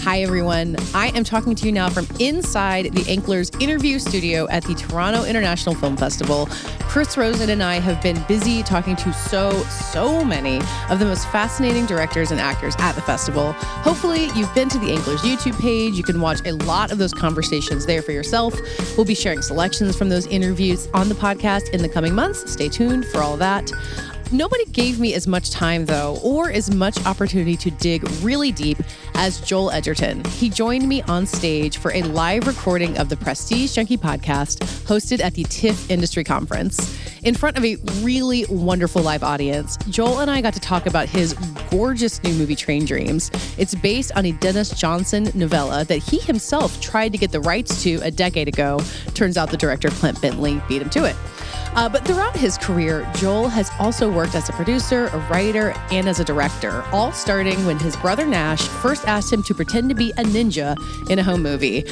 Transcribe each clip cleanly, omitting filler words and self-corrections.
Hi, everyone. I am talking to you now from inside the Anklers interview studio at the Toronto International Film Festival. Chris Rosen and I have been busy talking to so many of the most fascinating directors and actors at the festival. Hopefully, you've been to the Anklers YouTube page. You can watch a lot of those conversations there for yourself. We'll be sharing selections from those interviews on the podcast in the coming months. Stay tuned for all of that. Nobody gave me as much time, though, or as much opportunity to dig really deep as Joel Edgerton. He joined me on stage for a live recording of the Prestige Junkie podcast hosted at the TIFF Industry conference. In front of a really wonderful live audience, Joel and I got to talk about his gorgeous new movie, Train Dreams. It's based on a Dennis Johnson novella that he himself tried to get the rights to a decade ago. Turns out the director, Clint Bentley, beat him to it. But throughout his career, Joel has also worked as a producer, a writer, and as a director, all starting when his brother Nash first asked him to pretend to be a ninja in a home movie.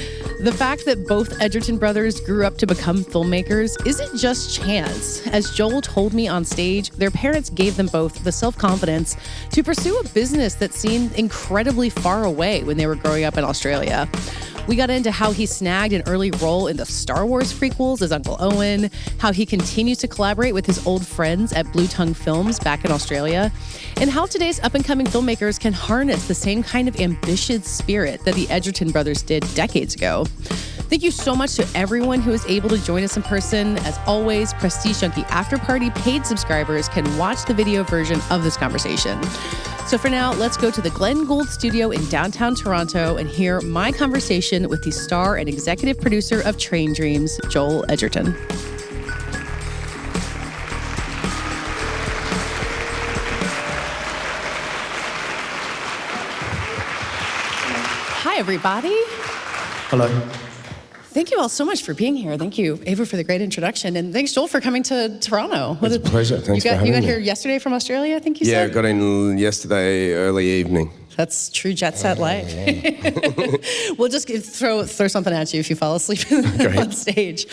The fact that both Edgerton brothers grew up to become filmmakers isn't just chance. As Joel told me on stage, their parents gave them both the self-confidence to pursue a business that seemed incredibly far away when they were growing up in Australia. We got into how he snagged an early role in the Star Wars prequels as Uncle Owen, how he continues to collaborate with his old friends at Blue Tongue Films back in Australia, and how today's up-and-coming filmmakers can harness the same kind of ambitious spirit that the Edgerton brothers did decades ago. Thank you so much to everyone who was able to join us in person. As always, Prestige Junkie After Party paid subscribers can watch the video version of this conversation. So for now, let's go to the Glenn Gould studio in downtown Toronto and hear my conversation with the star and executive producer of Train Dreams, Joel Edgerton. Hi, everybody. Hello. Thank you all so much for being here. Thank you, Ava, for the great introduction. And thanks, Joel, for coming to Toronto. It's a pleasure. Thanks for having me. You got here yesterday from Australia, I think you said? Yeah, I got in yesterday early evening. That's true jet set life. We'll just throw something at you if you fall asleep on stage.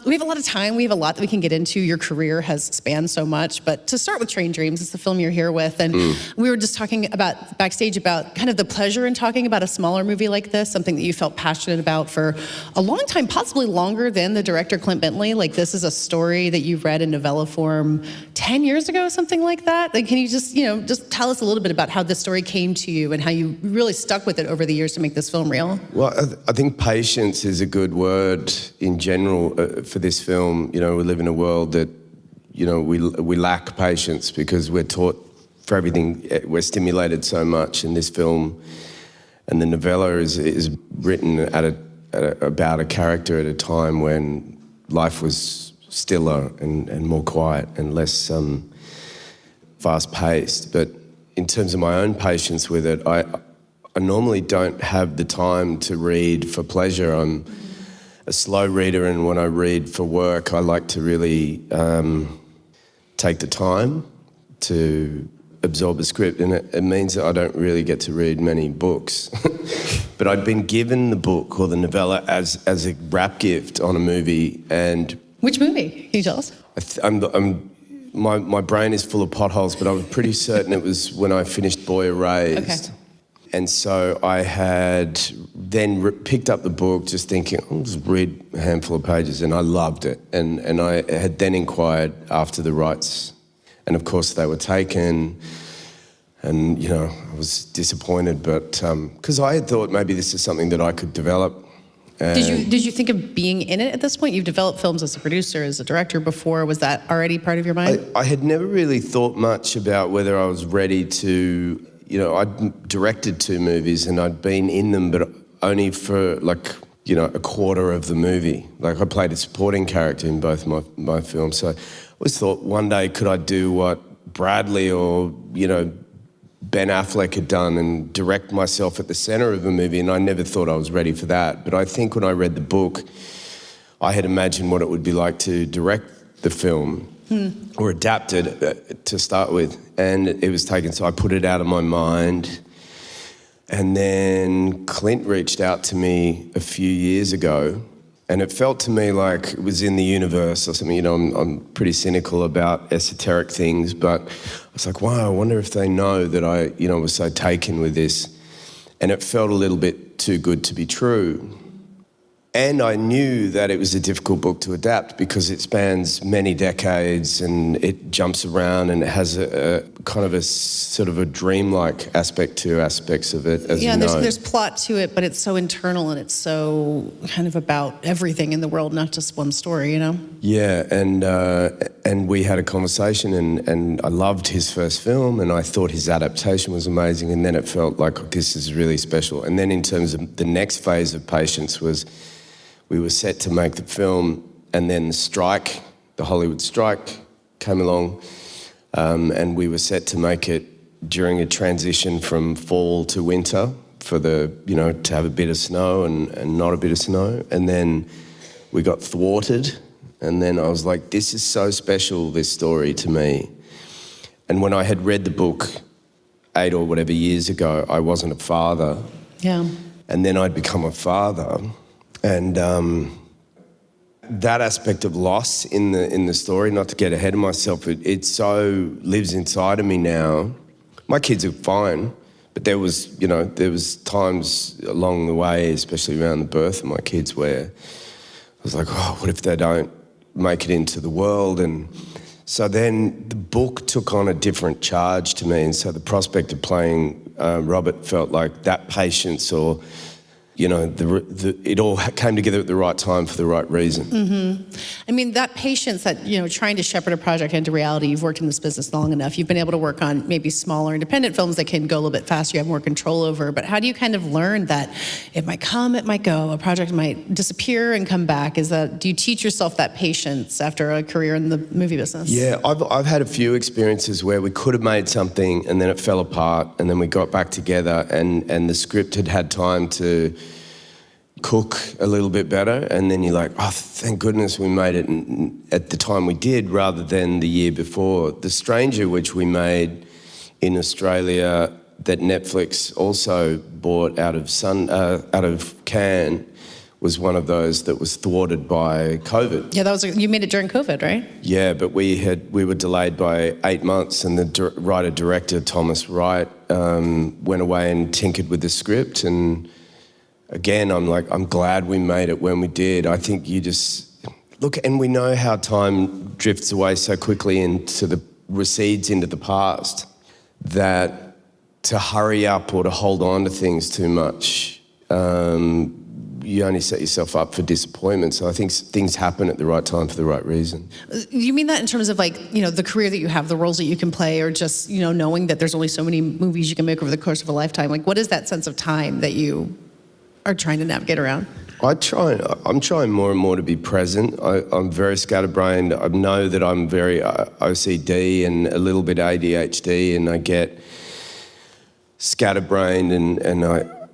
We have a lot of time. We have a lot that we can get into. Your career has spanned so much. But to start with Train Dreams, it's the film you're here with. And we were just talking about backstage about kind of the pleasure in talking about a smaller movie like this, something that you felt passionate about for a long time, possibly longer than the director Clint Bentley. Like, this is a story that you read in novella form 10 years ago, something like that. Like, can you just tell us a little bit about how this story came to you and how you really stuck with it over the years to make this film real? Well, I think patience is a good word in general for this film. You know, we live in a world that, you know, we lack patience because we're taught for everything. We're stimulated so much in this film, and the novella is written about a character at a time when life was stiller and more quiet and less fast-paced. But in terms of my own patience with it, I normally don't have the time to read for pleasure. I'm a slow reader, and when I read for work, I like to really take the time to absorb a script, and it means that I don't really get to read many books. But I'd been given the book or the novella as a wrap gift on a movie, and... Which movie? Can you tell us? My brain is full of potholes, but I was pretty certain it was when I finished Boy Erased. Okay. And so I had then picked up the book just thinking, I'll just read a handful of pages, and I loved it. And I had then inquired after the rights, and of course they were taken. And, you know, I was disappointed, but because I had thought maybe this is something that I could develop. Did you think of being in it at this point? You've developed films as a producer, as a director before. Was that already part of your mind? I had never really thought much about whether I was ready to, you know, I'd directed 2 movies and I'd been in them, but only for like, you know, a quarter of the movie. Like, I played a supporting character in both my films. So I always thought one day could I do what Bradley or, you know, Ben Affleck had done and direct myself at the center of a movie, and I never thought I was ready for that. But I think when I read the book, I had imagined what it would be like to direct the film or adapt it to start with, and it was taken, so I put it out of my mind. And then Clint reached out to me a few years ago, and it felt to me like it was in the universe or something. You know, I'm pretty cynical about esoteric things, but I was like, wow, I wonder if they know that I, you know, was so taken with this. And it felt a little bit too good to be true. And I knew that it was a difficult book to adapt because it spans many decades and it jumps around and it has a kind of a sort of a dreamlike aspects of it, as you know. There's plot to it, but it's so internal and it's so kind of about everything in the world, not just one story, you know? Yeah, and we had a conversation and I loved his first film and I thought his adaptation was amazing, and then it felt like this is really special. And then in terms of the next phase of Patience was we were set to make the film, and then the Hollywood strike came along, and we were set to make it during a transition from fall to winter to have a bit of snow and not a bit of snow. And then we got thwarted, and then I was like, this is so special, this story to me. And when I had read the book 8 or whatever years ago, I wasn't a father. Yeah. And then I'd become a father. And that aspect of loss in the story, not to get ahead of myself, it so lives inside of me now. My kids are fine, but there was times along the way, especially around the birth of my kids, where I was like, oh, what if they don't make it into the world? And so then the book took on a different charge to me, and so the prospect of playing Robert felt like that patience, or it all came together at the right time for the right reason. Mm-hmm. I mean, that patience that, trying to shepherd a project into reality, you've worked in this business long enough. You've been able to work on maybe smaller independent films that can go a little bit faster, you have more control over. But how do you kind of learn that it might come, it might go, a project might disappear and come back? Do you teach yourself that patience after a career in the movie business? Yeah, I've had a few experiences where we could have made something and then it fell apart, and then we got back together and the script had time to cook a little bit better, and then you're like, oh, thank goodness we made it at the time we did rather than the year before. The Stranger, which we made in Australia, that Netflix also bought out of Cannes, was one of those that was thwarted by COVID. Yeah, you made it during COVID, right? Yeah, but we were delayed by 8 months, and the writer-director, Thomas Wright, went away and tinkered with the script. And again, I'm glad we made it when we did. I think you just look, and we know how time drifts away so quickly recedes into the past, that to hurry up or to hold on to things too much, you only set yourself up for disappointment. So I think things happen at the right time for the right reason. You mean that in terms of the career that you have, the roles that you can play, or just, knowing that there's only so many movies you can make over the course of a lifetime? What is that sense of time that you are trying to navigate around? I'm trying more and more to be present. I'm very scatterbrained. I know that I'm very OCD and a little bit ADHD, and I get scatterbrained, and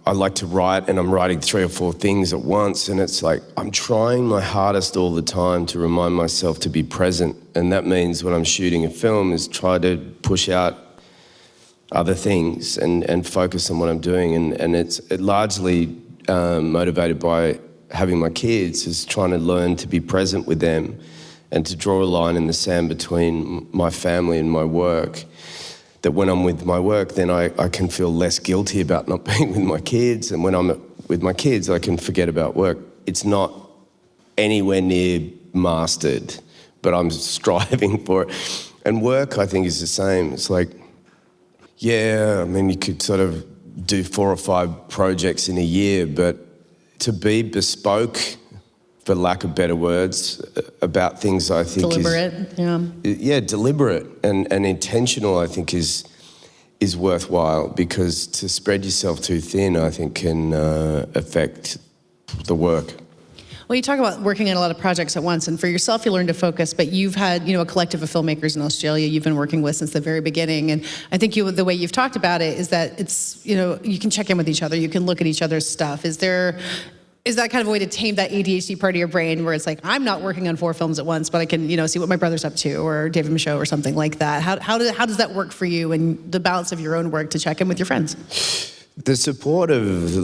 I like to write, and I'm writing 3 or 4 things at once, and it's like I'm trying my hardest all the time to remind myself to be present. And that means when I'm shooting a film is try to push out other things and focus on what I'm doing. And it's largely motivated by having my kids, is trying to learn to be present with them and to draw a line in the sand between my family and my work. That when I'm with my work, then I can feel less guilty about not being with my kids. And when I'm with my kids, I can forget about work. It's not anywhere near mastered, but I'm striving for it. And work, I think, is the same. It's like, yeah, I mean, you could sort of do 4 or 5 projects in a year, but to be bespoke, for lack of better words, about things, I think deliberate, deliberate and intentional, I think is worthwhile, because to spread yourself too thin, I think, can affect the work. Well, you talk about working on a lot of projects at once, and for yourself, you learn to focus, but you've had, a collective of filmmakers in Australia you've been working with since the very beginning, and I think the way you've talked about it is that it's, you can check in with each other, you can look at each other's stuff. Is that kind of a way to tame that ADHD part of your brain where it's like, I'm not working on 4 films at once, but I can, see what my brother's up to, or David Michôd or something like that? How does that work for you, and the balance of your own work to check in with your friends? The support of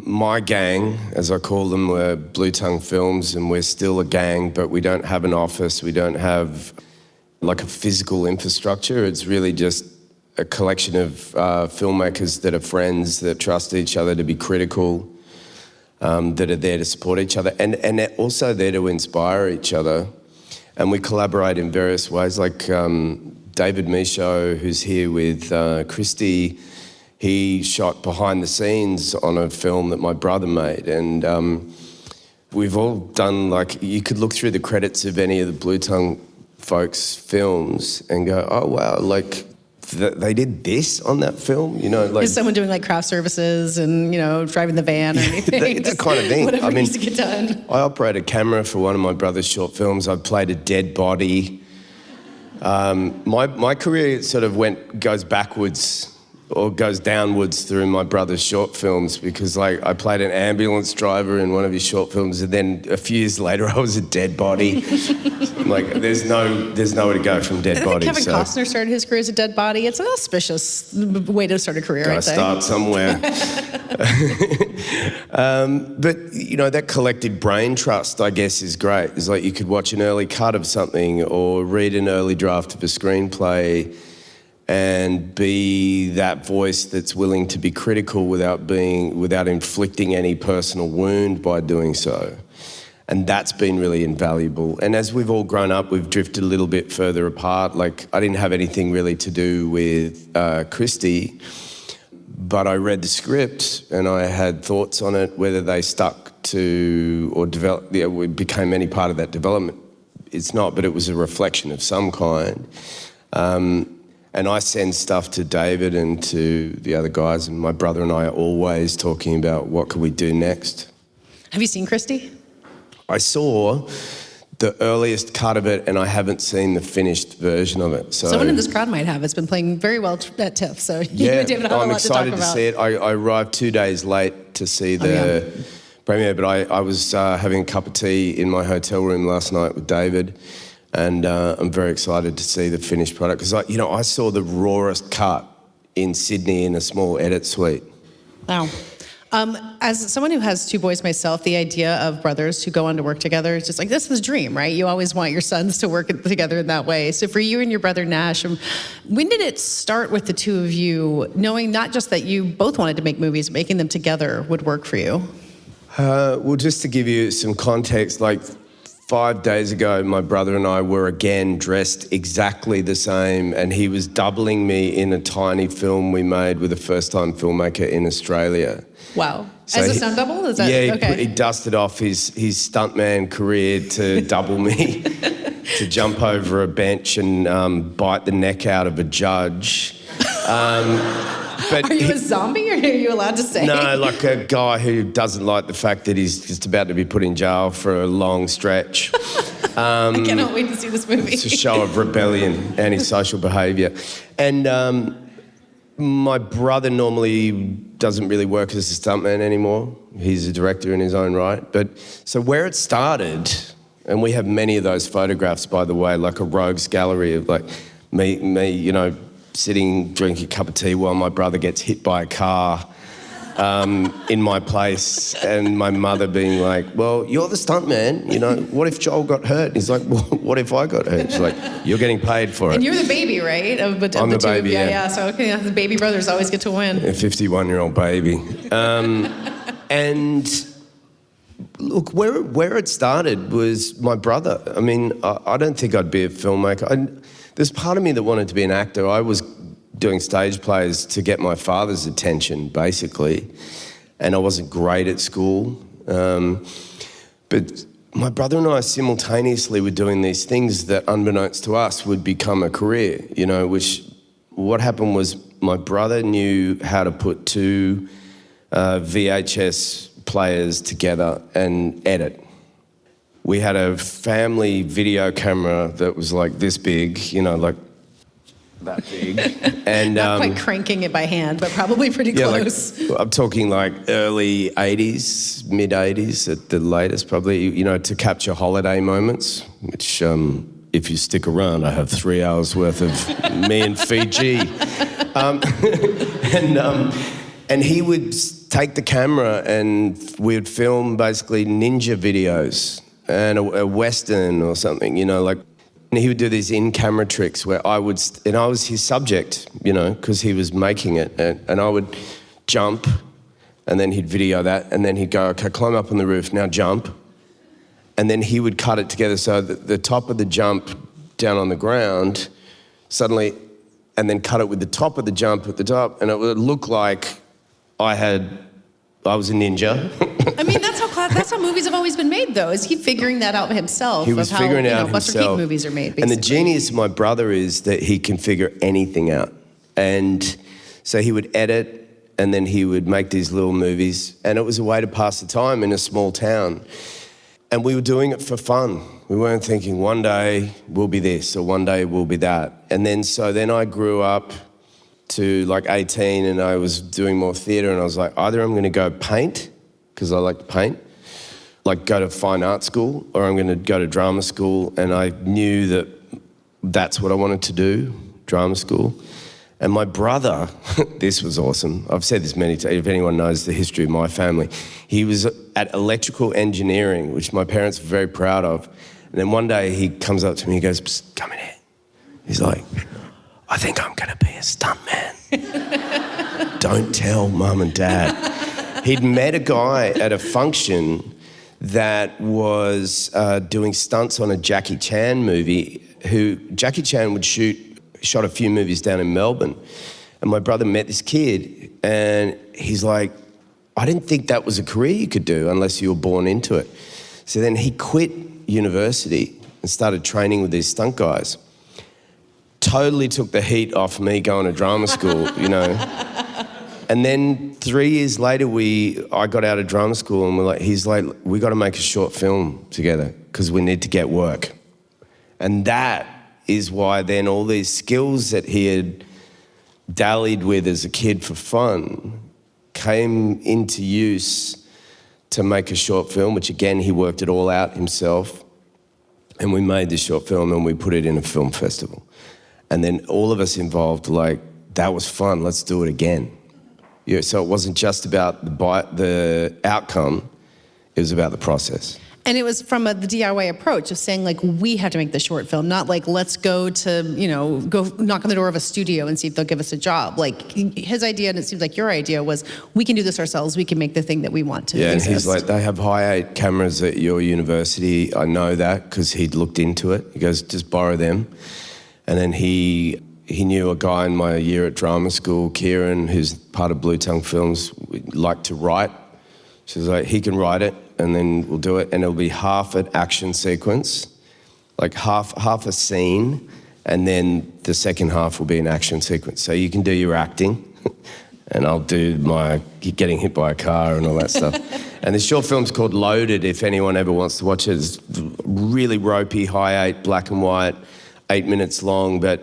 my gang, as I call them, were Blue Tongue Films, and we're still a gang, but we don't have an office, we don't have a physical infrastructure. It's really just a collection of filmmakers that are friends, that trust each other to be critical, that are there to support each other, and they're also there to inspire each other. And we collaborate in various ways, like David Michaud, who's here with Christy. He shot behind the scenes on a film that my brother made, and we've all done, like, you could look through the credits of any of the Blue Tongue folks' films and go, oh wow, like they did this on that film, you know, like is someone doing like craft services and, you know, driving the van or anything? that kind of thing. Whatever needs to get done. I operate a camera for one of my brother's short films. I played a dead body. My career sort of goes backwards or goes downwards through my brother's short films, because like I played an ambulance driver in one of his short films, and then a few years later I was a dead body. Like there's nowhere to go from dead body. Kevin Costner started his career as a dead body. It's an auspicious way to start a career. Gotta start somewhere. But you know, that collective brain trust, I guess, is great. It's like you could watch an early cut of something or read an early draft of a screenplay and be that voice that's willing to be critical without inflicting any personal wound by doing so. And that's been really invaluable. And as we've all grown up, we've drifted a little bit further apart. Like, I didn't have anything really to do with Christy, but I read the script and I had thoughts on it, whether they stuck to or developed, became any part of that development. It's not, but it was a reflection of some kind. And I send stuff to David and to the other guys, and my brother and I are always talking about what could we do next. Have you seen Christy? I saw the earliest cut of it, and I haven't seen the finished version of it. So someone in this crowd might have. It's been playing very well at TIFF, so you and David have a lot to talk about. I'm excited to see it. I arrived 2 days late to see the premiere, but I was having a cup of tea in my hotel room last night with David. And I'm very excited to see the finished product, because I saw the rawest cut in Sydney in a small edit suite. Wow. As someone who has two boys myself, the idea of brothers who go on to work together is just like, this is the dream, right? You always want your sons to work together in that way. So for you and your brother Nash, when did it start with the two of you knowing not just that you both wanted to make movies, making them together would work for you? Well, just to give you some context, like 5 days ago, my brother and I were again dressed exactly the same, and he was doubling me in a tiny film we made with a first-time filmmaker in Australia. Wow. So as a stunt double? Is that, yeah, okay. he dusted off his stuntman career to double me, to jump over a bench and bite the neck out of a judge. But are you a zombie, or are you allowed to say? No, like a guy who doesn't like the fact that he's just about to be put in jail for a long stretch. I cannot wait to see this movie. It's a show of rebellion, antisocial behaviour. And my brother normally doesn't really work as a stuntman anymore. He's a director in his own right. But so where it started, and we have many of those photographs, by the way, like a rogues gallery of like me, you know, sitting, drinking a cup of tea while my brother gets hit by a car in my place, and my mother being like, well, you're the stuntman, you know, what if Joel got hurt? And he's like, well, what if I got hurt? She's like, you're getting paid for it. And you're the baby, right? I'm the baby, yeah. So okay, the baby brothers always get to win. A 51-year-old baby. And look, where it started was my brother. I mean, I don't think I'd be a filmmaker. There's part of me that wanted to be an actor. I was doing stage plays to get my father's attention, basically, and I wasn't great at school. But my brother and I simultaneously were doing these things that, unbeknownst to us, would become a career, you know, what happened was my brother knew how to put two VHS players together and edit. We had a family video camera that was like this big, you know, like that big. And not quite cranking it by hand, but probably pretty close. Like, I'm talking like early 80s, mid 80s at the latest, probably, you know, to capture holiday moments, which if you stick around, I have 3 hours worth of me in Fiji. And he would take the camera and we would film basically ninja videos and a Western or something, you know, like And he would do these in-camera tricks where I was his subject, you know, because he was making it. And I would jump, and then he'd video that, and then he'd go, okay, climb up on the roof, now jump. And then he would cut it together so that the top of the jump down on the ground suddenly, and then cut it with the top of the jump at the top, and it would look like I was a ninja. I mean, that's how movies have always been made, though. Is he figuring that out himself? He was figuring it out himself. Buster Keaton movies are made, basically. And the genius of my brother is that he can figure anything out. And so he would edit, and then he would make these little movies, and it was a way to pass the time in a small town. And we were doing it for fun. We weren't thinking one day we'll be this or one day we'll be that. And then I grew up to like 18 and I was doing more theatre, and I was like, either I'm going to go paint, because I like to paint, like go to fine art school, or I'm going to go to drama school. And I knew that that's what I wanted to do, drama school. And my brother, this was awesome. I've said this many times, if anyone knows the history of my family, he was at electrical engineering, which my parents were very proud of. And then one day he comes up to me, he goes, "Psst, come in here." He's like, "I think I'm going to be a stuntman." Don't tell mum and dad. He'd met a guy at a function that was doing stunts on a Jackie Chan movie, who Jackie Chan would shot a few movies down in Melbourne. And my brother met this kid, and he's like, "I didn't think that was a career you could do unless you were born into it." So then he quit university and started training with these stunt guys. Totally took the heat off me going to drama school, you know. And then 3 years later, I got out of drama school, and he's like, "We got to make a short film together because we need to get work." And that is why then all these skills that he had dallied with as a kid for fun came into use to make a short film, which again, he worked it all out himself. And we made this short film and we put it in a film festival. And then all of us involved, like, that was fun, let's do it again. Yeah, so it wasn't just about the outcome, it was about the process. And it was from the DIY approach of saying, like, we have to make the short film, not like, let's go to, go knock on the door of a studio and see if they'll give us a job. Like, his idea, and it seems like your idea, was we can do this ourselves, we can make the thing that we want to exist. And he's like, they have high-8 cameras at your university. I know that because he'd looked into it. He goes, just borrow them. And then he knew a guy in my year at drama school, Kieran, who's part of Blue Tongue Films, liked to write. So he's like, he can write it, and then we'll do it, and it'll be half an action sequence, like half a scene, and then the second half will be an action sequence. So you can do your acting, and I'll do my getting hit by a car and all that stuff. And the short film's called Loaded, if anyone ever wants to watch it. It's really ropey, high-8, black and white, 8 minutes long, but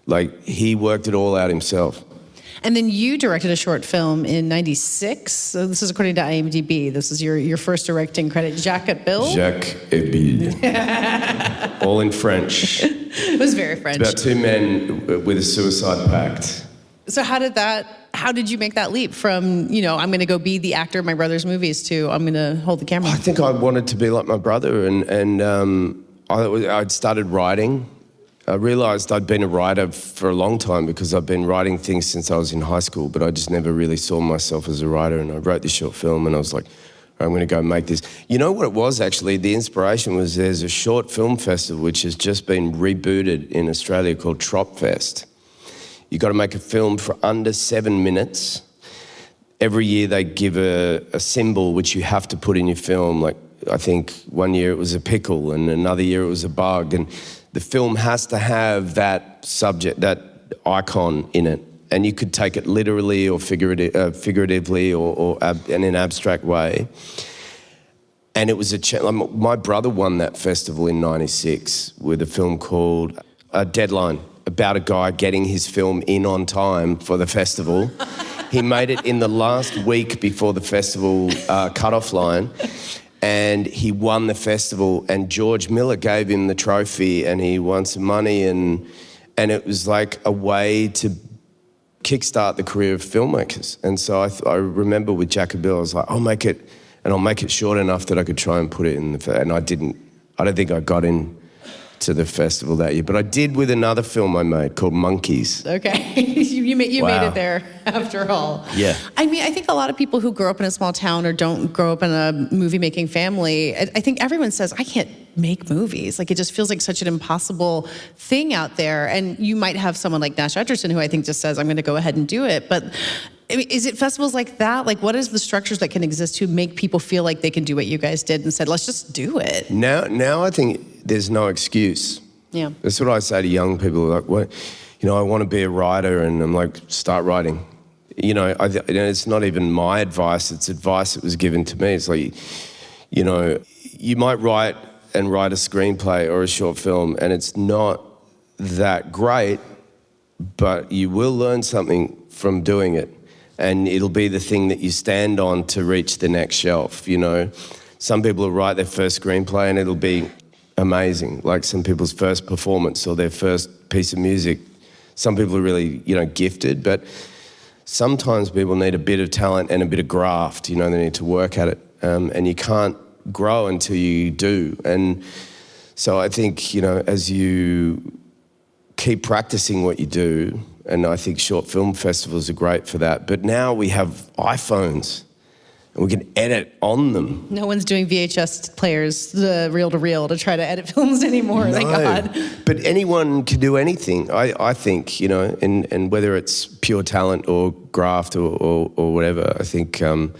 like he worked it all out himself. And then you directed a short film in '96. So this is according to IMDb. This is your first directing credit. Jacques et Bill. Jacques et Bill. All in French. It was very French. It's about two men with a suicide pact. So how did you make that leap from, I'm going to go be the actor of my brother's movies to I'm going to hold the camera? I think I wanted to be like my brother, and I'd started writing. I realised I'd been a writer for a long time because I've been writing things since I was in high school, but I just never really saw myself as a writer, and I wrote this short film and I was like, I'm going to go make this. You know what it was actually? The inspiration was there's a short film festival which has just been rebooted in Australia called Tropfest. You've got to make a film for under 7 minutes. Every year they give a symbol which you have to put in your film. Like, I think one year it was a pickle and another year it was a bug, and the film has to have that subject, that icon in it. And you could take it literally or figuratively or in an abstract way. And it was my brother won that festival in '96 with a film called Deadline, about a guy getting his film in on time for the festival. He made it in the last week before the festival cutoff line. And he won the festival, and George Miller gave him the trophy, and he won some money, and it was like a way to kickstart the career of filmmakers. And so I remember with Jacques et Bill, I was like, I'll make it short enough that I could try and put it in and I don't think I got in to the festival that year, but I did with another film I made called Monkeys. Okay, you made Wow. it there after all. Yeah. I mean, I think a lot of people who grow up in a small town or don't grow up in a movie-making family, I think everyone says, I can't make movies. Like, it just feels like such an impossible thing out there. And you might have someone like Nash Edgerton who I think just says, I'm going to go ahead and do it. But I mean, is it festivals like that? Like, what is the structures that can exist to make people feel like they can do what you guys did and said, let's just do it? Now I think there's no excuse. Yeah. That's what I say to young people. Like, what, I want to be a writer, and I'm like, start writing. It's not even my advice. It's advice that was given to me. It's like, you might write a screenplay or a short film, and it's not that great, but you will learn something from doing it. And it'll be the thing that you stand on to reach the next shelf, Some people will write their first screenplay and it'll be amazing, like some people's first performance or their first piece of music. Some people are really, gifted, but sometimes people need a bit of talent and a bit of graft, they need to work at it. And you can't grow until you do. And so I think, as you keep practicing what you do, and I think short film festivals are great for that. But now we have iPhones, and we can edit on them. No one's doing VHS players, the reel-to-reel, to try to edit films anymore, thank God. But anyone can do anything, I think, and whether it's pure talent or graft or whatever, I think, and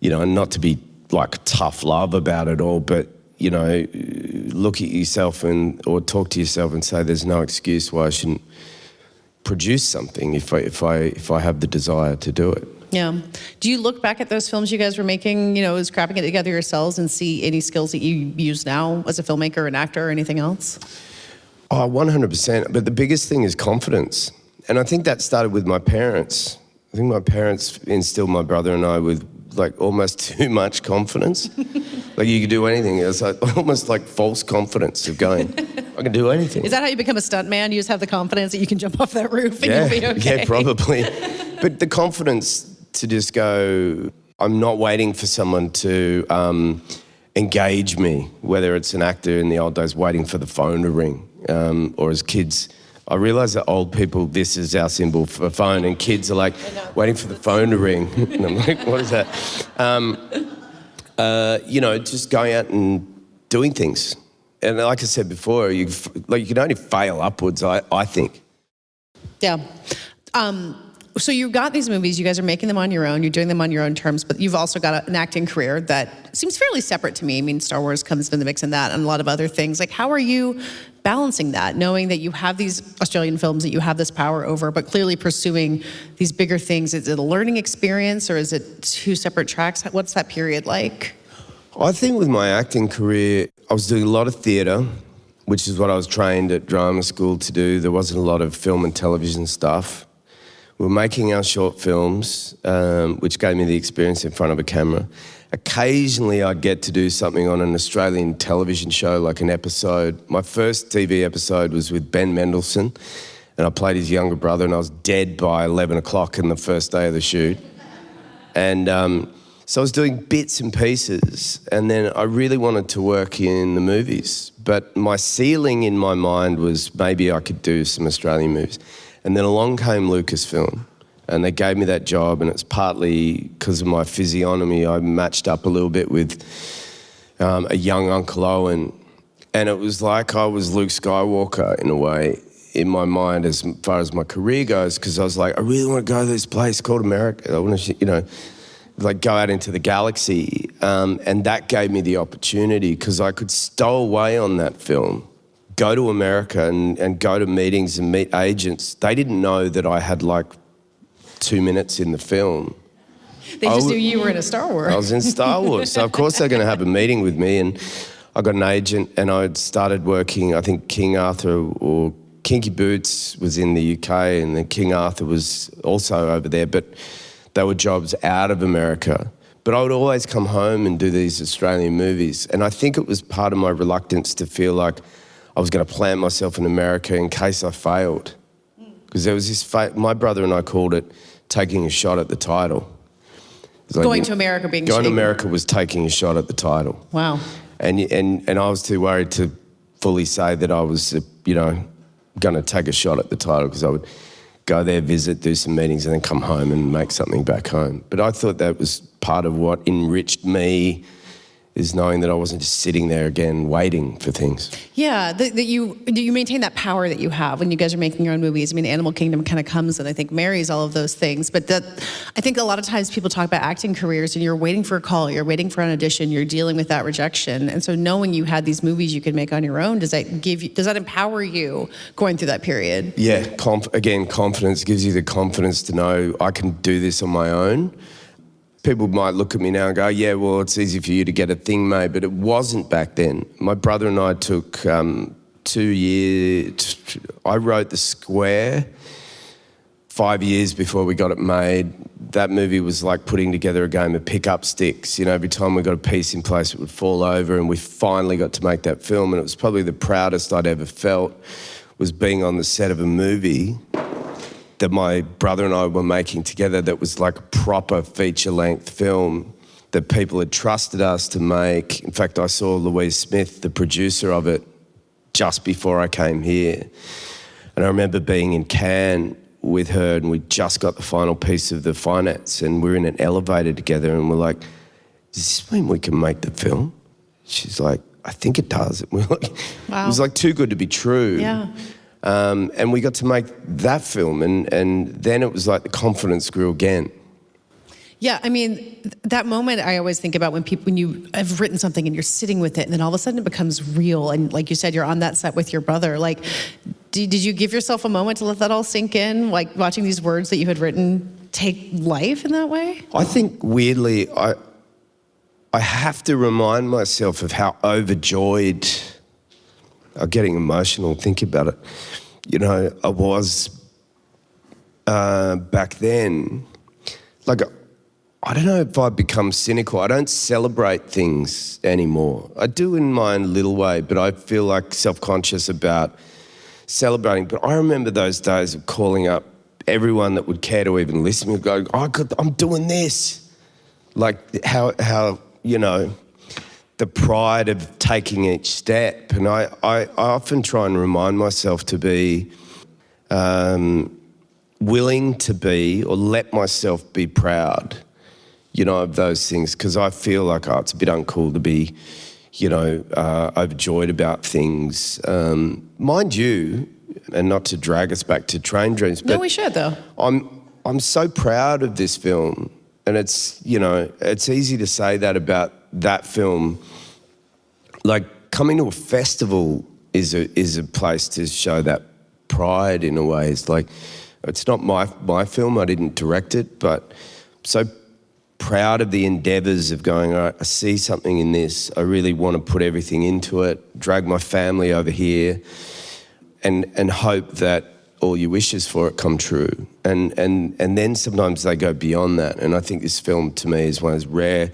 not to be like tough love about it all, but, look at yourself or talk to yourself and say there's no excuse why I shouldn't produce something if I have the desire to do it. Yeah. Do you look back at those films you guys were making, scrapping it together yourselves, and see any skills that you use now as a filmmaker, an actor, or anything else? Oh, 100%. But the biggest thing is confidence. And I think that started with my parents. I think my parents instilled my brother and I with like almost too much confidence. Like you could do anything. It was like almost like false confidence of going, I can do anything. Is that how you become a stunt man? You just have the confidence that you can jump off that roof and you'll be okay? Yeah, probably. But the confidence to just go, I'm not waiting for someone to engage me, whether it's an actor in the old days waiting for the phone to ring, or as kids. I realise that old people, this is our symbol for a phone, and kids are like waiting for the phone to ring. And I'm like, what is that? Just going out and doing things. And like I said before, you can only fail upwards, I think. Yeah. So you've got these movies, you guys are making them on your own, you're doing them on your own terms, but you've also got an acting career that seems fairly separate to me. I mean, Star Wars comes in the mix in that and a lot of other things. Like, how are you balancing that, knowing that you have these Australian films that you have this power over, but clearly pursuing these bigger things? Is it a learning experience or is it two separate tracks? What's that period like? I think with my acting career, I was doing a lot of theatre, which is what I was trained at drama school to do. There wasn't a lot of film and television stuff. We were making our short films, which gave me the experience in front of a camera. Occasionally, I'd get to do something on an Australian television show, like an episode. My first TV episode was with Ben Mendelsohn, and I played his younger brother, and I was dead by 11 o'clock in the first day of the shoot. And so I was doing bits and pieces, and then I really wanted to work in the movies. But my ceiling in my mind was maybe I could do some Australian movies. And then along came Lucasfilm, and they gave me that job, and it's partly because of my physiognomy. I matched up a little bit with a young Uncle Owen, and it was like I was Luke Skywalker in a way in my mind as far as my career goes, because I was like, I really want to go to this place called America. I want to, like go out into the galaxy, and that gave me the opportunity because I could stow away on that film, go to America and go to meetings and meet agents. They didn't know that I had like 2 minutes in the film. They just knew you were in a Star Wars. I was in Star Wars. So of course they're going to have a meeting with me, and I got an agent and I had started working, I think King Arthur or Kinky Boots was in the UK, and then King Arthur was also over there, but they were jobs out of America. But I would always come home and do these Australian movies. And I think it was part of my reluctance to feel like I was going to plant myself in America in case I failed. Because there was this, my brother and I called it taking a shot at the title. Like, going to America Going to America was taking a shot at the title. Wow. And I was too worried to fully say that I was, going to take a shot at the title, because I would go there, visit, do some meetings, and then come home and make something back home. But I thought that was part of what enriched me, is knowing that I wasn't just sitting there again waiting for things. Yeah, that you maintain that power that you have when you guys are making your own movies. I mean, Animal Kingdom kind of comes and I think marries all of those things. But I think a lot of times people talk about acting careers and you're waiting for a call, you're waiting for an audition, you're dealing with that rejection. And so knowing you had these movies you could make on your own, does that empower you going through that period? Yeah, confidence gives you the confidence to know I can do this on my own. People might look at me now and go, yeah, well, it's easy for you to get a thing made, but it wasn't back then. My brother and I took 2 years. I wrote The Square 5 years before we got it made. That movie was like putting together a game of pick-up sticks. Every time we got a piece in place, it would fall over, and we finally got to make that film, and it was probably the proudest I'd ever felt, was being on the set of a movie that my brother and I were making together that was like a proper feature-length film that people had trusted us to make. In fact, I saw Louise Smith, the producer of it, just before I came here. And I remember being in Cannes with her, and we just got the final piece of the finance, and we're in an elevator together, and we're like, does this mean we can make the film? She's like, I think it does. And we're like, wow. It was like too good to be true. Yeah. And we got to make that film, and then it was like the confidence grew again. Yeah, I mean, that moment I always think about when you have written something and you're sitting with it, and then all of a sudden it becomes real. And like you said, you're on that set with your brother. Like, did you give yourself a moment to let that all sink in? Like watching these words that you had written take life in that way? I think weirdly, I have to remind myself of how overjoyed. I'm getting emotional thinking about it. I was back then. Like, I don't know if I've become cynical. I don't celebrate things anymore. I do in my own little way, but I feel like self-conscious about celebrating. But I remember those days of calling up everyone that would care to even listen and go, I'm doing this. Like how the pride of taking each step. And I often try and remind myself to be willing to be, or let myself be proud, of those things, because I feel like, it's a bit uncool to be, overjoyed about things. Mind you, and not to drag us back to Train Dreams, but no, we should though. I'm so proud of this film, and it's easy to say that about that film. Like, coming to a festival is a place to show that pride in a way. It's like, it's not my film, I didn't direct it, but I'm so proud of the endeavours of going, all right, I see something in this, I really want to put everything into it, drag my family over here, and hope that all your wishes for it come true. And then sometimes they go beyond that. And I think this film, to me, is one of those rare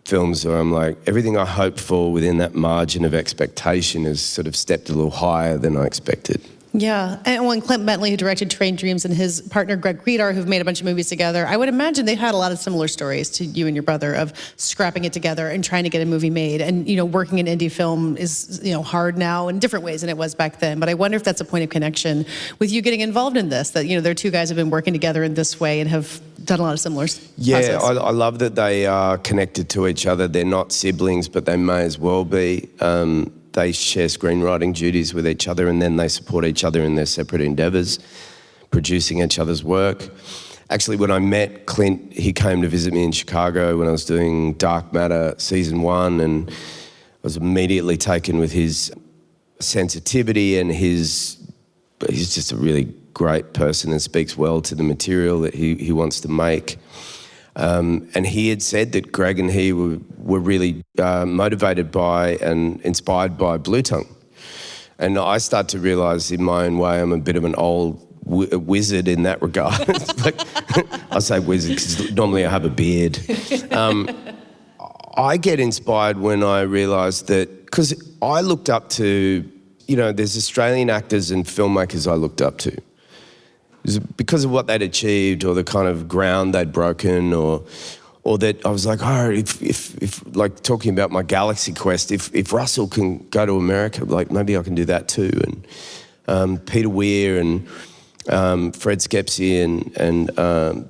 films where I'm like, everything I hoped for within that margin of expectation has sort of stepped a little higher than I expected. Yeah, and when Clint Bentley, who directed Train Dreams, and his partner Greg Guidar, who've made a bunch of movies together, I would imagine they've had a lot of similar stories to you and your brother of scrapping it together and trying to get a movie made. And, working in indie film is, hard now in different ways than it was back then. But I wonder if that's a point of connection with you getting involved in this, that, their two guys have been working together in this way and have done a lot of similar Yeah, I love that they are connected to each other. They're not siblings, but they may as well be. They share screenwriting duties with each other, and then they support each other in their separate endeavours, producing each other's work. Actually, when I met Clint, he came to visit me in Chicago when I was doing Dark Matter Season 1, and I was immediately taken with his sensitivity, and he's just a really great person and speaks well to the material that he wants to make. And he had said that Greg and he were really motivated by and inspired by Blue Tongue. And I start to realise in my own way I'm a bit of an old wizard in that regard. I say wizard because normally I have a beard. I get inspired when I realise that, because I looked up to, there's Australian actors and filmmakers I looked up to. Because of what they'd achieved, or the kind of ground they'd broken, or Or that I was like, oh, if like talking about my Galaxy Quest, if Russell can go to America, like maybe I can do that too. And Peter Weir and Fred Skepsey and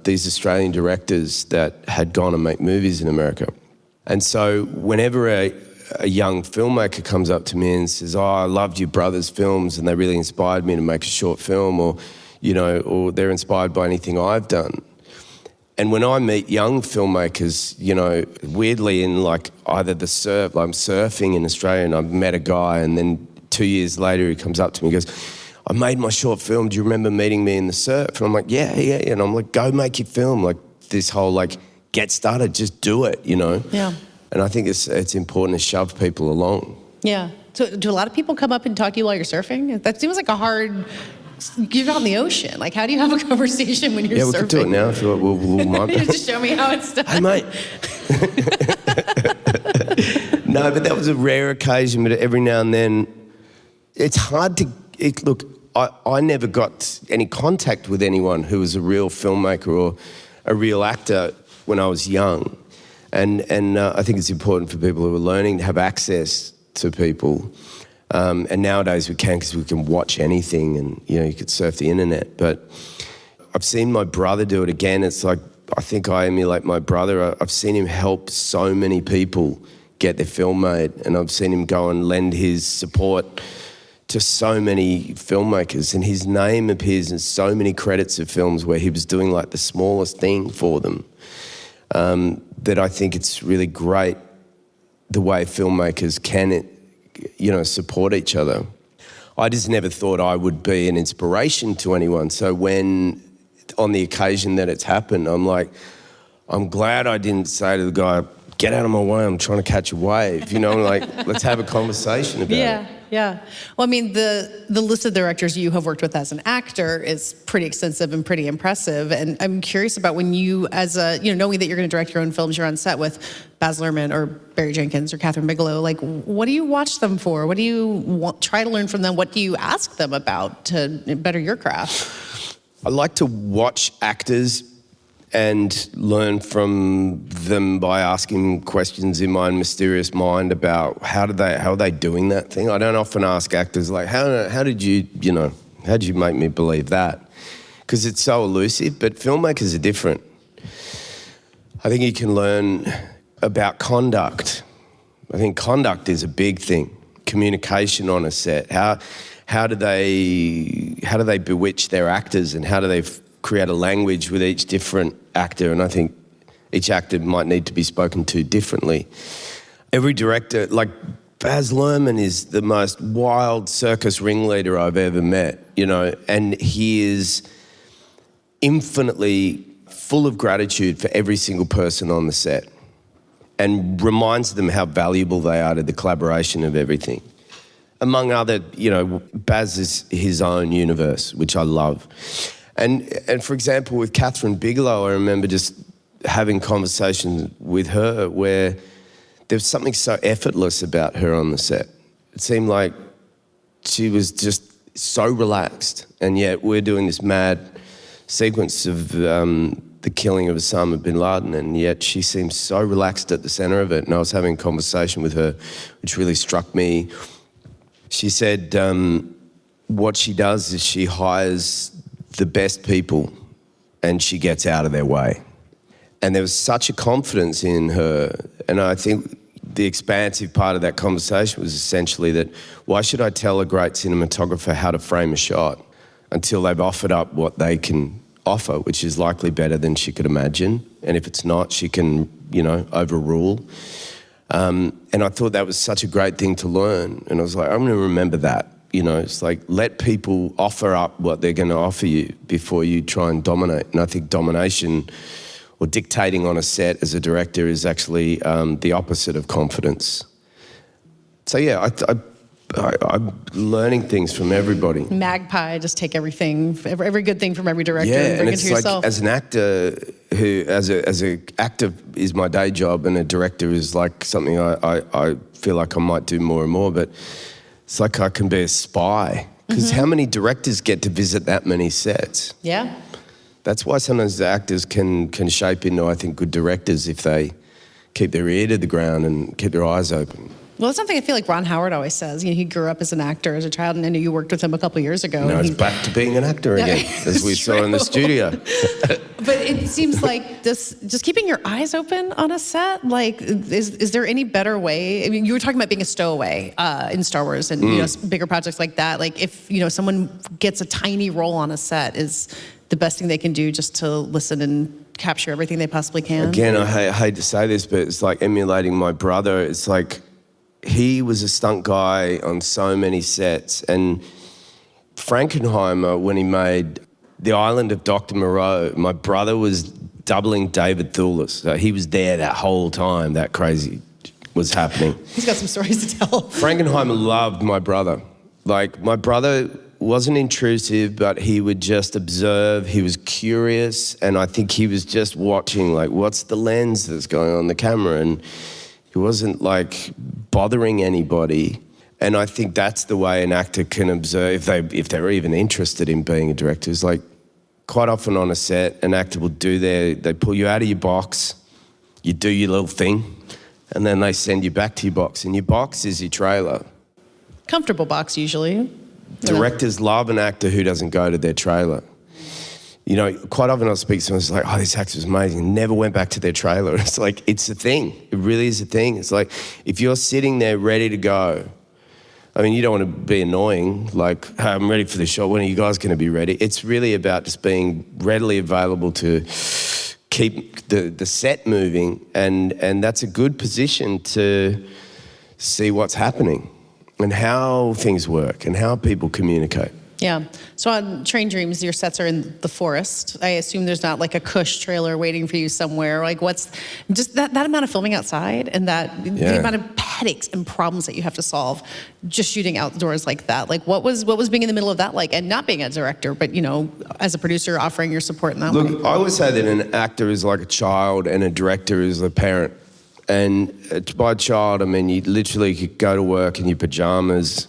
these Australian directors that had gone to make movies in America. And so whenever a young filmmaker comes up to me and says, oh, I loved your brother's films and they really inspired me to make a short film, or, or they're inspired by anything I've done. And when I meet young filmmakers, weirdly in like either the surf, like I'm surfing in Australia and I've met a guy, and then 2 years later he comes up to me and goes, I made my short film, do you remember meeting me in the surf? And I'm like, yeah. And I'm like, go make your film. Like this whole like, get started, just do it, Yeah. And I think it's important to shove people along. Yeah. So do a lot of people come up and talk to you while you're surfing? That seems like a hard... You're out in the ocean. Like, how do you have a conversation when you're surfing? Yeah, we could do it now if you want. We'll just show me how it's done. Hey, mate. No, but that was a rare occasion. But every now and then, it's hard to... Look, I never got any contact with anyone who was a real filmmaker or a real actor when I was young. And I think it's important for people who are learning to have access to people. And nowadays we can, because we can watch anything, and you could surf the internet. But I've seen my brother do it again. It's like, I think I emulate my brother. I've seen him help so many people get their film made, and I've seen him go and lend his support to so many filmmakers, and his name appears in so many credits of films where he was doing like the smallest thing for them. That I think it's really great the way filmmakers can, support each other. I just never thought I would be an inspiration to anyone. So when, on the occasion that it's happened, I'm like, I'm glad I didn't say to the guy, get out of my way, I'm trying to catch a wave. Like, let's have a conversation about it. Yeah. Well, I mean, the list of directors you have worked with as an actor is pretty extensive and pretty impressive. And I'm curious about when you, as a, knowing that you're going to direct your own films, you're on set with Baz Luhrmann or Barry Jenkins or Kathryn Bigelow, like, what do you watch them for? What do you try to learn from them? What do you ask them about to better your craft? I like to watch actors and learn from them by asking questions in my mysterious mind about how are they doing that thing. I don't often ask actors like, how did you make me believe that? Because it's so elusive, but filmmakers are different. I think you can learn about conduct. I think conduct is a big thing. Communication on a set. How do they bewitch their actors, and how do they create a language with each different actor? And I think each actor might need to be spoken to differently. Every director, like Baz Luhrmann, is the most wild circus ringleader I've ever met, and he is infinitely full of gratitude for every single person on the set, and reminds them how valuable they are to the collaboration of everything. Among other, Baz is his own universe, which I love. And for example, with Kathryn Bigelow, I remember just having conversations with her where there was something so effortless about her on the set. It seemed like she was just so relaxed, and yet we're doing this mad sequence of the killing of Osama bin Laden, and yet she seemed so relaxed at the center of it. And I was having a conversation with her, which really struck me. She said what she does is she hires the best people and she gets out of their way. And there was such a confidence in her. And I think the expansive part of that conversation was essentially that, why should I tell a great cinematographer how to frame a shot until they've offered up what they can offer, which is likely better than she could imagine. And if it's not, she can, overrule. And I thought that was such a great thing to learn. And I was like, I'm going to remember that. It's like, let people offer up what they're going to offer you before you try and dominate. And I think domination or dictating on a set as a director is actually the opposite of confidence. So yeah, I'm learning things from everybody. Magpie, just take everything, every good thing from every director and bring it to yourself. Like, as an actor who, as a actor is my day job, and a director is like something I feel like I might do more and more, but it's like I can be a spy, because how many directors get to visit that many sets? Yeah. That's why sometimes the actors can shape into, I think, good directors if they keep their ear to the ground and keep their eyes open. Well, that's something I feel like Ron Howard always says. He grew up as an actor as a child, and I know you worked with him a couple of years ago. Now he's back to being an actor again, as we saw in the studio. But it seems like this, just keeping your eyes open on a set, like, is there any better way? I mean, you were talking about being a stowaway in Star Wars and bigger projects like that. Like, if someone gets a tiny role on a set, is the best thing they can do just to listen and capture everything they possibly can? Again, I hate to say this, but it's like emulating my brother. It's like, he was a stunt guy on so many sets, and Frankenheimer, when he made The Island of Dr. Moreau, my brother was doubling David Thewlis. So he was there that whole time that crazy was happening. He's got some stories to tell. Frankenheimer loved my brother. Like, my brother wasn't intrusive, but he would just observe. He was curious, and I think he was just watching, like, what's the lens that's going on the camera, and he wasn't like bothering anybody. And I think that's the way an actor can observe, if they're even interested in being a director. It's like, quite often on a set, an actor will they pull you out of your box, you do your little thing, and then they send you back to your box. And your box is your trailer. Comfortable box, usually. Directors love an actor who doesn't go to their trailer. Quite often I'll speak to someone who's like, oh, this actor's amazing, never went back to their trailer. It's like, it's a thing. It really is a thing. It's like, if you're sitting there ready to go, I mean, you don't want to be annoying, like, hey, I'm ready for the shot, when are you guys going to be ready? It's really about just being readily available to keep the set moving, and that's a good position to see what's happening and how things work and how people communicate. Yeah. So on Train Dreams, your sets are in the forest. I assume there's not like a cush trailer waiting for you somewhere. Like, what's just that amount of filming outside, and the amount of headaches and problems that you have to solve just shooting outdoors like that. Like, what was being in the middle of that like, and not being a director, but as a producer, offering your support in that way? Look, I always say that an actor is like a child and a director is a parent. And by child, I mean you literally could go to work in your pajamas,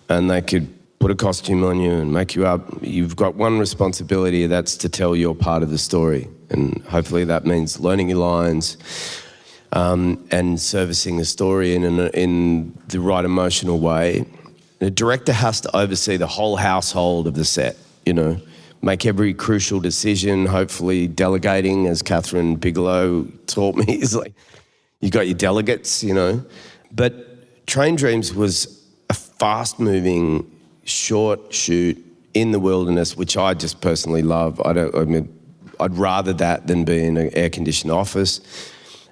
and they could put a costume on you and make you up. You've got one responsibility, that's to tell your part of the story. And hopefully that means learning your lines and servicing the story in the right emotional way. The director has to oversee the whole household of the set, make every crucial decision, hopefully delegating, as Kathryn Bigelow taught me, is like, you got your delegates, But Train Dreams was a fast-moving, short shoot in the wilderness, which I just personally love. I'd rather that than be in an air-conditioned office.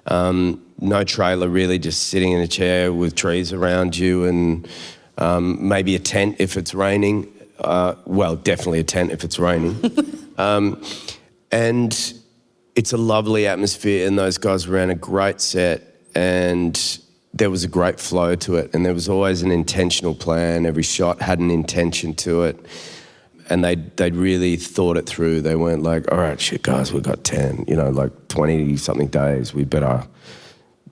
No trailer, really, just sitting in a chair with trees around you, and maybe a tent if it's raining. Well, definitely a tent if it's raining. And it's a lovely atmosphere, and those guys ran a great set, and there was a great flow to it, and there was always an intentional plan. Every shot had an intention to it, and they'd really thought it through. They weren't like, all right, shit, guys, we've got 10, 20-something days.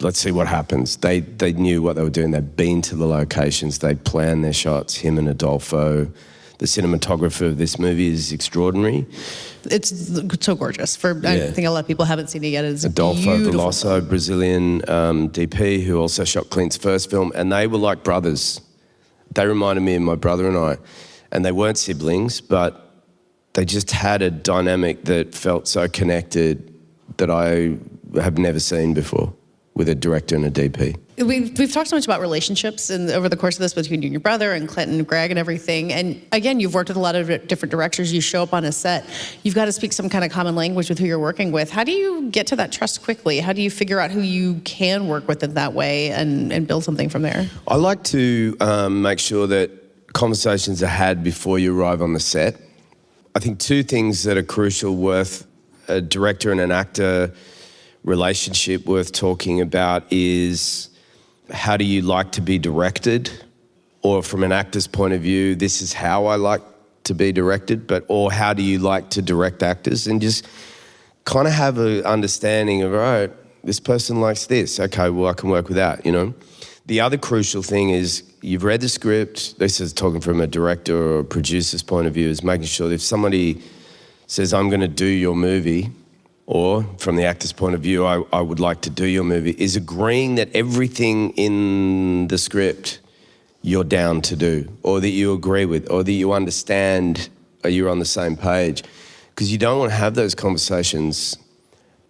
Let's see what happens. They knew what they were doing. They'd been to the locations. They'd planned their shots, him and Adolfo. The cinematographer of this movie is extraordinary. It's so gorgeous. I think a lot of people haven't seen it yet. It's Adolfo Veloso, Brazilian DP, who also shot Clint's first film, and they were like brothers. They reminded me of my brother and I, and they weren't siblings, but they just had a dynamic that felt so connected that I have never seen before with a director and a DP. We've talked so much about relationships over the course of this between you and your brother and Clint and Greg and everything. And again, you've worked with a lot of different directors. You show up on a set. You've got to speak some kind of common language with who you're working with. How do you get to that trust quickly? How do you figure out who you can work with in that way and build something from there? I like to make sure that conversations are had before you arrive on the set. I think two things that are crucial worth a director and an actor relationship worth talking about is, how do you like to be directed? Or from an actor's point of view, this is how I like to be directed, or how do you like to direct actors? And just kind of have an understanding of, all right, this person likes this. Okay, well, I can work with that, The other crucial thing is, you've read the script. This is talking from a director or a producer's point of view, is making sure that if somebody says, I'm going to do your movie, or from the actor's point of view, I would like to do your movie, is agreeing that everything in the script you're down to do, or that you agree with, or that you understand, or you're on the same page. Because you don't want to have those conversations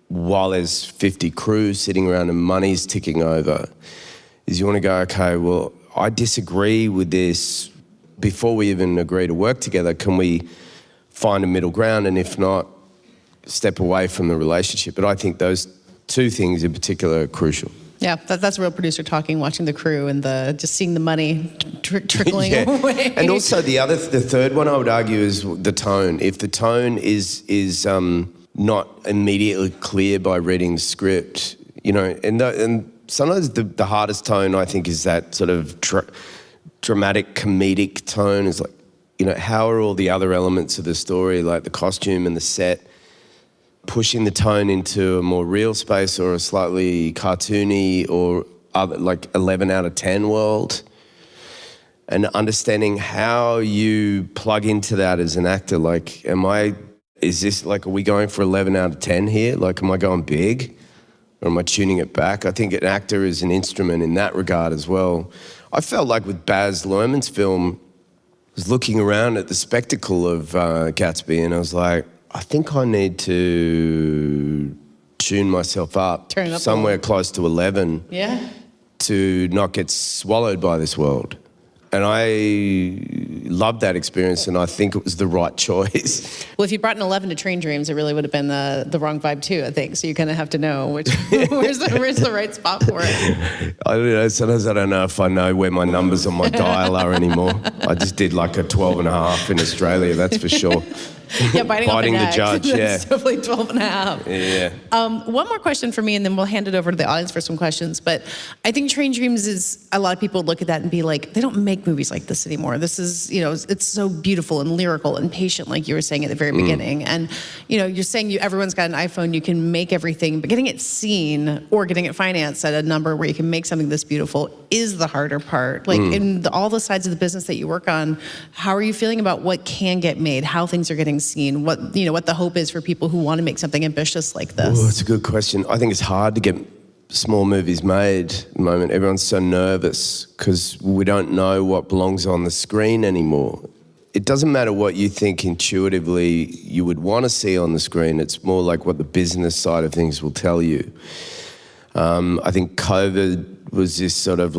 while there's 50 crews sitting around and money's ticking over. Is you want to go, okay, well, I disagree with this. Before we even agree to work together, can we find a middle ground? And if not, step away from the relationship. But I think those two things in particular are crucial. Yeah, that's a real producer talking, watching the crew and just seeing the money trickling away. And also the third one I would argue is the tone. If the tone is not immediately clear by reading the script, and sometimes the hardest tone I think is that sort of dramatic comedic tone. Is like, how are all the other elements of the story, like the costume and the set, pushing the tone into a more real space or a slightly cartoony or other, like 11 out of 10 world, and understanding how you plug into that as an actor. Like, are we going for 11 out of 10 here? Like, am I going big or am I tuning it back? I think an actor is an instrument in that regard as well. I felt like with Baz Luhrmann's film, I was looking around at the spectacle of Gatsby and I was like, I think I need to tune myself up, turn it up somewhere close to 11 to not get swallowed by this world. And I loved that experience, and I think it was the right choice. Well, if you brought an 11 to Train Dreams, it really would have been the wrong vibe too, I think. So you kind of have to know where's the right spot for it. I don't know. Sometimes I don't know if I know where my numbers on my dial are anymore. I just did like a 12 and a half in Australia, that's for sure. Yeah, biting the judge, That's definitely 12 and a half. Yeah. One more question for me, and then we'll hand it over to the audience for some questions. But I think Train Dreams is, a lot of people look at that and be like, they don't make movies like this anymore. This is, it's so beautiful and lyrical and patient, like you were saying at the very beginning. And, you're saying everyone's got an iPhone, you can make everything, but getting it seen or getting it financed at a number where you can make something this beautiful is the harder part. Like in all the sides of the business that you work on, how are you feeling about what can get made, how things are getting seen, what the hope is for people who want to make something ambitious like this? Oh, that's a good question. I think it's hard to get small movies made at the moment. Everyone's so nervous because we don't know what belongs on the screen anymore. It doesn't matter what you think intuitively you would want to see on the screen. It's more like what the business side of things will tell you. I think COVID was this sort of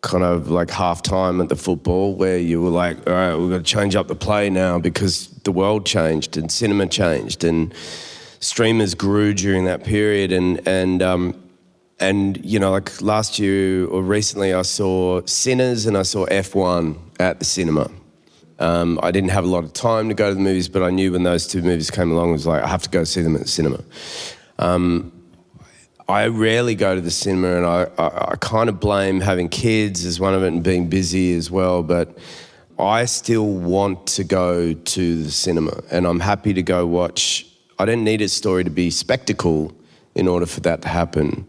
kind of like half-time at the football where you were like, all right, we've got to change up the play now because the world changed and cinema changed and streamers grew during that period. And like last year or recently I saw Sinners and I saw F1 at the cinema. I didn't have a lot of time to go to the movies, but I knew when those two movies came along, it was like, I have to go see them at the cinema. I rarely go to the cinema, and I kind of blame having kids as one of it and being busy as well, but I still want to go to the cinema, and I'm happy to go watch. I don't need a story to be spectacle in order for that to happen,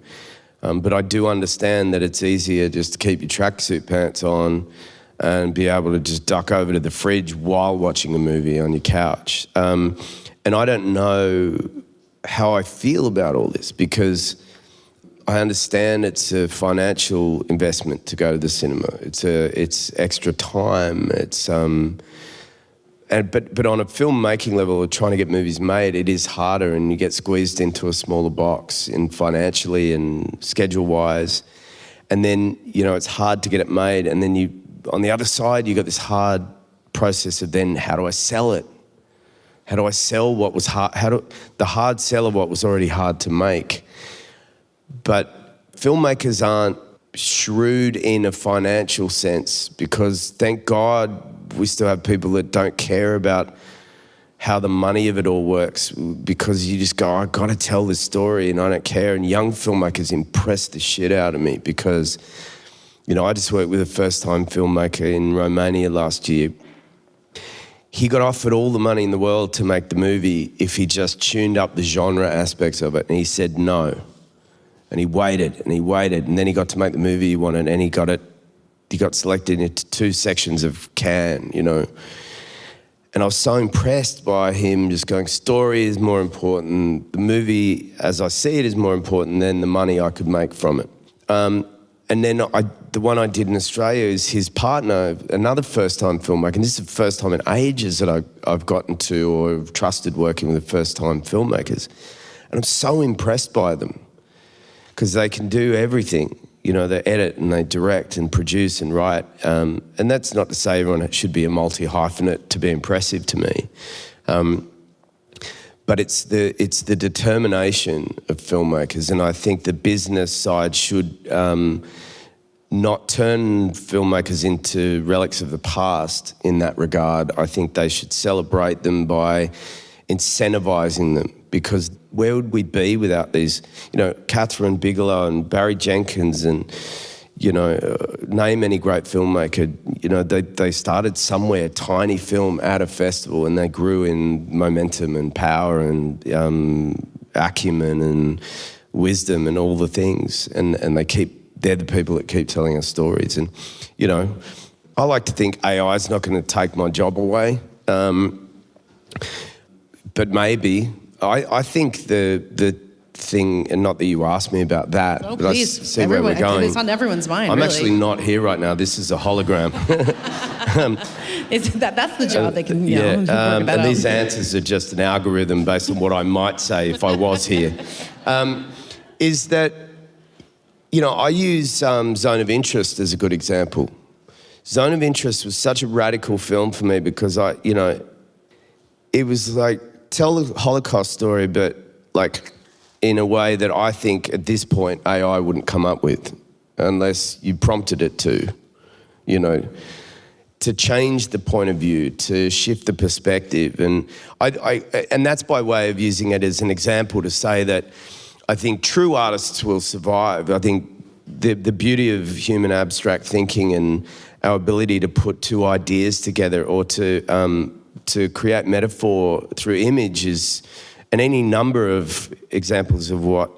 but I do understand that it's easier just to keep your tracksuit pants on and be able to just duck over to the fridge while watching a movie on your couch. And I don't know how I feel about all this because I understand it's a financial investment to go to the cinema. It's extra time. But on a filmmaking level, trying to get movies made, it is harder, and you get squeezed into a smaller box in financially and schedule-wise. And then it's hard to get it made. And then on the other side, you got this hard process of then how do I sell it? How do I sell what was hard? The hard sell of what was already hard to make. But filmmakers aren't shrewd in a financial sense because, thank God, we still have people that don't care about how the money of it all works because you just go, I've got to tell this story and I don't care. And young filmmakers impress the shit out of me because, I just worked with a first-time filmmaker in Romania last year. He got offered all the money in the world to make the movie if he just tuned up the genre aspects of it, and he said no. And he waited, and then he got to make the movie he wanted, and he got selected into 2 sections of Cannes, And I was so impressed by him just going, story is more important. The movie, as I see it, is more important than the money I could make from it. And then the one I did in Australia is his partner, another first-time filmmaker. And this is the first time in ages that I've gotten to or have trusted working with first-time filmmakers. And I'm so impressed by them because they can do everything. You know, they edit and they direct and produce and write. And that's not to say everyone should be a multi-hyphenate to be impressive to me. But it's the determination of filmmakers. And I think the business side should not turn filmmakers into relics of the past in that regard. I think they should celebrate them by incentivizing them, because where would we be without these, you know, Kathryn Bigelow and Barry Jenkins and, you know, name any great filmmaker. You know, they started somewhere, tiny film at a festival, and they grew in momentum and power and acumen and wisdom and all the things. And they're the people that keep telling us stories. And, you know, I like to think AI is not going to take my job away. But maybe, I think the thing, and not that you asked me about that, but please. I see where we're going. It's on everyone's mind, I'm really. actually not here right now. This is a hologram. That's the job they can, work that out. These answers are just an algorithm based on what I might say if I was here. Is that, you know, I use Zone of Interest as a good example. Zone of Interest was such a radical film for me because it was like, tell the Holocaust story, but like in a way that I think at this point AI wouldn't come up with unless you prompted it to, you know, to change the point of view, to shift the perspective. And and that's by way of using it as an example to say that I think true artists will survive. I think the beauty of human abstract thinking and our ability to put two ideas together or to create metaphor through image and any number of examples of what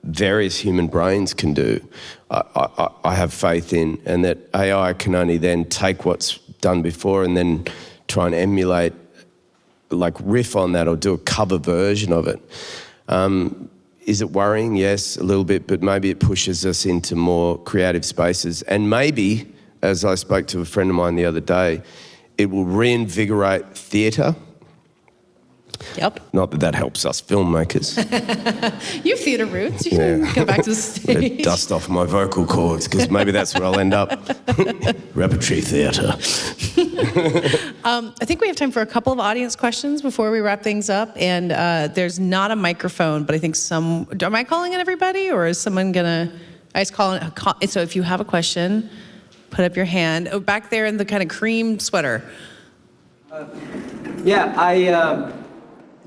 various human brains can do, I have faith in, and that AI can only then take what's done before and then try and emulate, like riff on that or do a cover version of it. Is it worrying? Yes, a little bit, but maybe it pushes us into more creative spaces. And maybe, as I spoke to a friend of mine the other day, it will reinvigorate theatre. Yep. Not that helps us filmmakers. You have theatre roots. You can go back to the stage. Dust off my vocal cords, because maybe that's where I'll end up. Repertory theatre. I think we have time for a couple of audience questions before we wrap things up. And there's not a microphone, but I think am I calling it everybody, or is someone gonna? I just call it. So if you have a question, put up your hand. Oh, back there in the kind of cream sweater.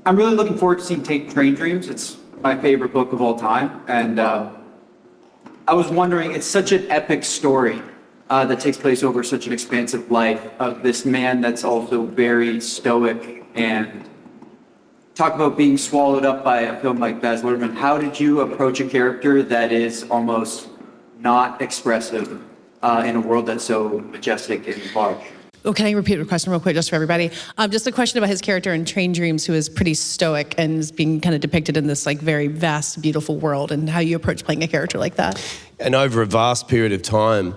I'm really looking forward to seeing Take Train Dreams. It's my favorite book of all time. And I was wondering, it's such an epic story that takes place over such an expansive life of this man that's also very stoic, and talk about being swallowed up by a film like Baz Luhrmann. How did you approach a character that is almost not expressive in a world that's so majestic and large? Oh, can I repeat the question real quick, just for everybody? Just a question about his character in Train Dreams, who is pretty stoic and is being kind of depicted in this like very vast, beautiful world, and how you approach playing a character like that. And over a vast period of time,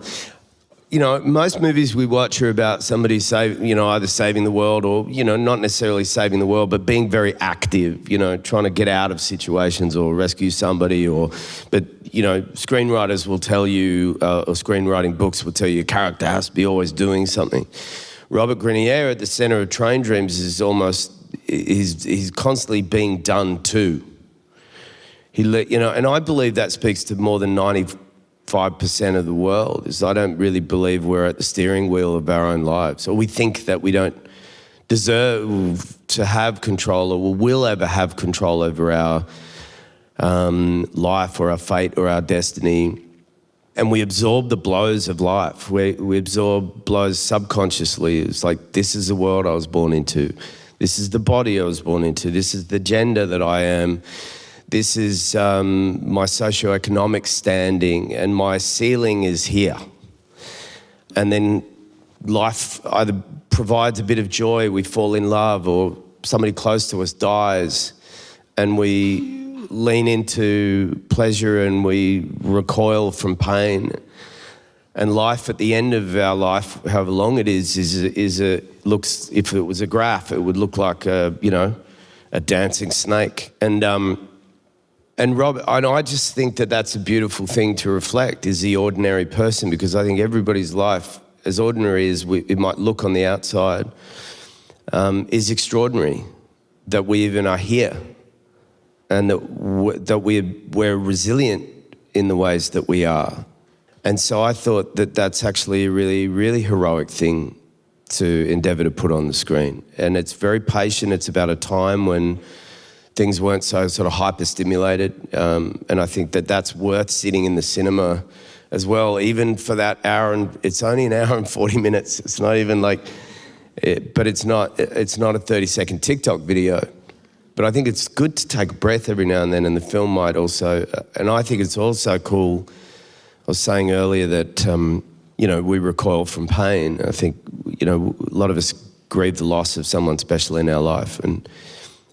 you know, most movies we watch are about somebody either saving the world or, you know, not necessarily saving the world, but being very active, you know, trying to get out of situations or rescue somebody but, you know, screenwriters will tell you, or screenwriting books will tell you, a character has to be always doing something. Robert Grenier at the center of Train Dreams is he's constantly being done to. And I believe that speaks to more than 95% of the world, is I don't really believe we're at the steering wheel of our own lives, or we think that we don't deserve to have control or will ever have control over our life or our fate or our destiny. And we absorb the blows of life. We absorb blows subconsciously. It's like, this is the world I was born into. This is the body I was born into. This is the gender that I am. This is my socioeconomic standing, and my ceiling is here. And then life either provides a bit of joy, we fall in love, or somebody close to us dies, and we lean into pleasure and we recoil from pain. And life at the end of our life, however long it is looks, if it was a graph, it would look like a dancing snake. And Rob, I just think that that's a beautiful thing to reflect, is the ordinary person, because I think everybody's life, as ordinary as it might look on the outside, is extraordinary, that we even are here, and that we're resilient in the ways that we are. And so I thought that that's actually a really, really heroic thing to endeavour to put on the screen. And it's very patient. It's about a time when things weren't so sort of hyper-stimulated. And I think that that's worth sitting in the cinema as well, even for that hour. And it's only an hour and 40 minutes. It's not even like, but it's not a 30-second TikTok video. But I think it's good to take a breath every now and then, and the film might also, and I think it's also cool. I was saying earlier that, we recoil from pain. I think, a lot of us grieve the loss of someone special in our life. And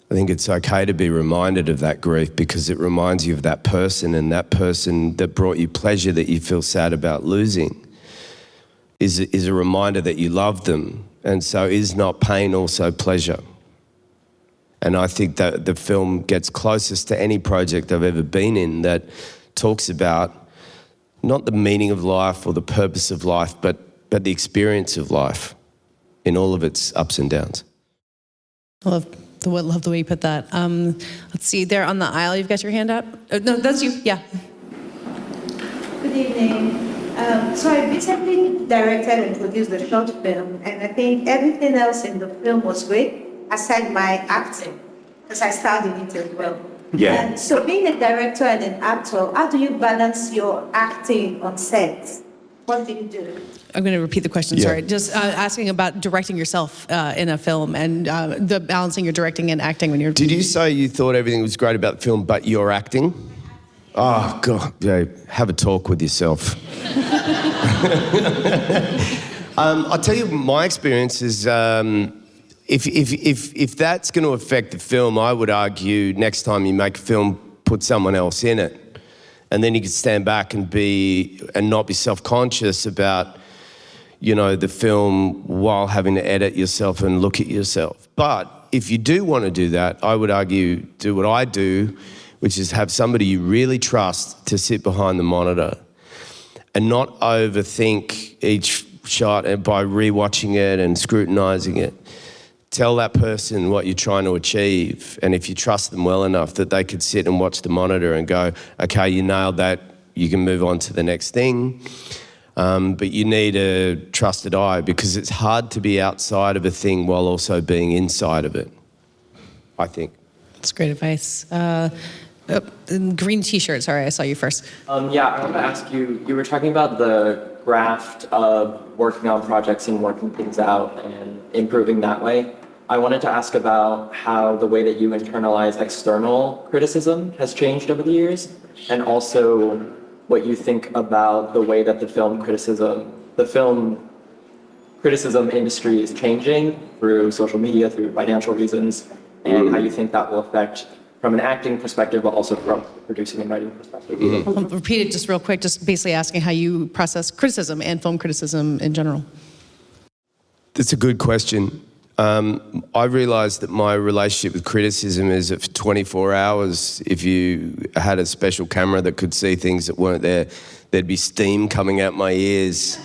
I think it's okay to be reminded of that grief, because it reminds you of that person, and that person that brought you pleasure that you feel sad about losing is a reminder that you love them. And so is not pain also pleasure? And I think that the film gets closest to any project I've ever been in that talks about not the meaning of life or the purpose of life, but the experience of life in all of its ups and downs. I love the way you put that. Let's see, there on the aisle, you've got your hand up. Oh, no, that's you, yeah. Good evening. So I recently directed and produced a short film, and I think everything else in the film was great, aside my acting, because I starred in it as well. Yeah. And so being a director and an actor, how do you balance your acting on set? What do you do? I'm going to repeat the question, sorry. Just asking about directing yourself in a film, and the balancing your directing and acting when you're... Did you say you thought everything was great about the film, but you're acting? Oh, God, yeah, have a talk with yourself. I'll tell you, my experience is... If that's going to affect the film, I would argue next time you make a film, put someone else in it, and then you can stand back and not be self-conscious about, the film while having to edit yourself and look at yourself. But if you do want to do that, I would argue do what I do, which is have somebody you really trust to sit behind the monitor and not overthink each shot and by rewatching it and scrutinising it. Tell that person what you're trying to achieve, and if you trust them well enough that they could sit and watch the monitor and go, okay, you nailed that, you can move on to the next thing. But you need a trusted eye, because it's hard to be outside of a thing while also being inside of it, I think. That's great advice. Green t-shirt, sorry, I saw you first. I want to ask you, you were talking about the graft of working on projects and working things out and improving that way. I wanted to ask about how the way that you internalize external criticism has changed over the years, and also what you think about the way that the film criticism industry is changing through social media, through financial reasons, and how you think that will affect from an acting perspective, but also from a producing and writing perspective. I'll repeat it just real quick, just basically asking how you process criticism and film criticism in general. That's a good question. I realised that my relationship with criticism is that for 24 hours, if you had a special camera that could see things that weren't there, there'd be steam coming out my ears.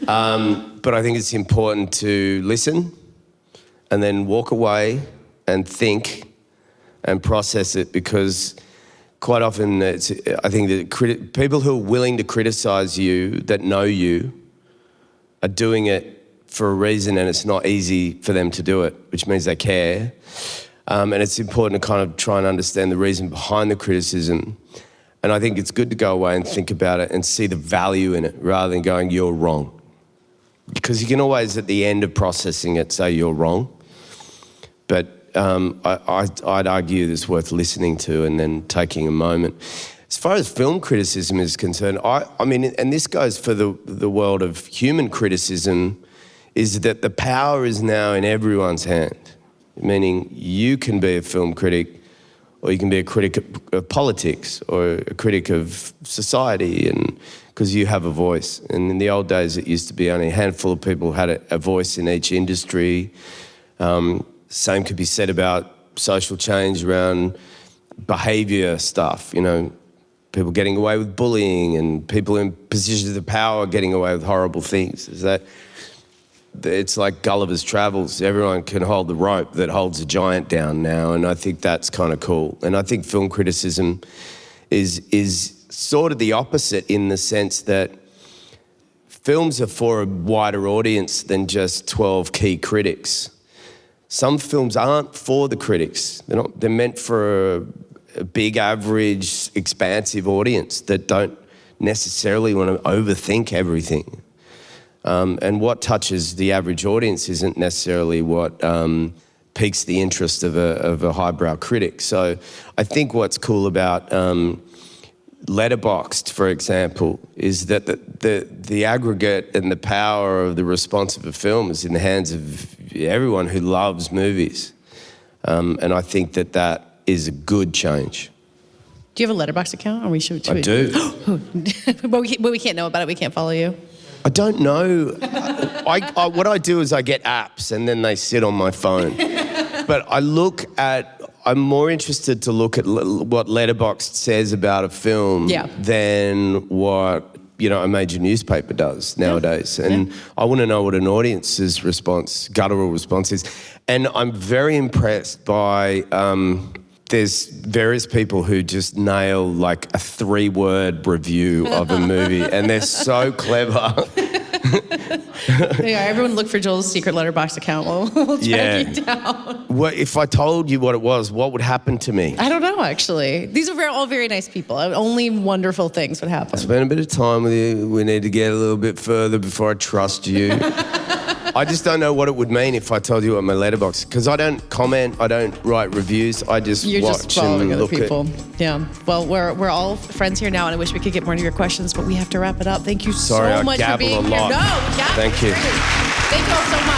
But I think it's important to listen and then walk away and think and process it, because quite often I think that people who are willing to criticise you, that know you, are doing it for a reason, and it's not easy for them to do it, which means they care. And it's important to kind of try and understand the reason behind the criticism. And I think it's good to go away and think about it and see the value in it rather than going, you're wrong. Because you can always, at the end of processing it, say you're wrong. But I'd argue it's worth listening to and then taking a moment. As far as film criticism is concerned, I mean, and this goes for the world of human criticism, is that the power is now in everyone's hand, meaning you can be a film critic, or you can be a critic of politics, or a critic of society, and because you have a voice. And in the old days, it used to be only a handful of people had a voice in each industry. Same could be said about social change around behaviour stuff, you know, people getting away with bullying and people in positions of power getting away with horrible things. It's like Gulliver's Travels. Everyone can hold the rope that holds a giant down now, and I think that's kind of cool. And I think film criticism is sort of the opposite in the sense that films are for a wider audience than just 12 key critics. Some films aren't for the critics. They're meant for a big, average, expansive audience that don't necessarily want to overthink everything. And what touches the average audience isn't necessarily what piques the interest of a highbrow critic. So I think what's cool about Letterboxd, for example, is that the aggregate and the power of the response of a film is in the hands of everyone who loves movies. And I think that is a good change. Do you have a Letterboxd account? Or we should? I do. But we can't know about it. We can't follow you. I don't know. What I do is I get apps and then they sit on my phone. But I'm more interested to look at what Letterboxd says about a film than what, you know, a major newspaper does nowadays. And I want to know what an audience's guttural response is. And I'm very impressed by, there's various people who just nail like a 3-word review of a movie and they're so clever. Yeah, everyone look for Joel's secret Letterboxd account. We'll track you down. Well, if I told you what it was, what would happen to me? I don't know, actually. These are all very nice people. Only wonderful things would happen. I spent a bit of time with you. We need to get a little bit further before I trust you. I just don't know what it would mean if I told you what my Letterboxd, because I don't comment, I don't write reviews, I just watch and other look people. at. Yeah. Well, we're all friends here now, and I wish we could get more into your questions, but we have to wrap it up. Thank you Sorry, so much for being a here. lot. No, Thank you. Thank you all so much.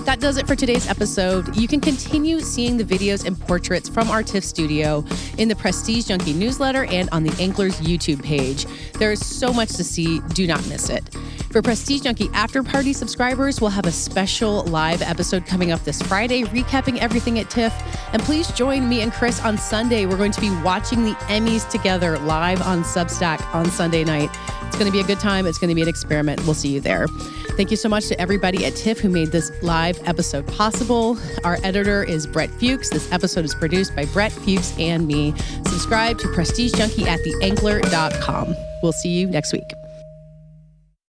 That does it for today's episode. You can continue seeing the videos and portraits from our TIFF studio in the Prestige Junkie newsletter and on the Anklers YouTube page. There is so much to see. Do not miss it. For Prestige Junkie After Party subscribers, we'll have a special live episode coming up this Friday, recapping everything at TIFF. And please join me and Chris on Sunday. We're going to be watching the Emmys together live on Substack on Sunday night. It's going to be a good time. It's going to be an experiment. We'll see you there. Thank you so much to everybody at TIFF who made this live episode possible. Our editor is Brett Fuchs. This episode is produced by Brett Fuchs and me. Subscribe to Prestige Junkie at theankler.com. We'll see you next week.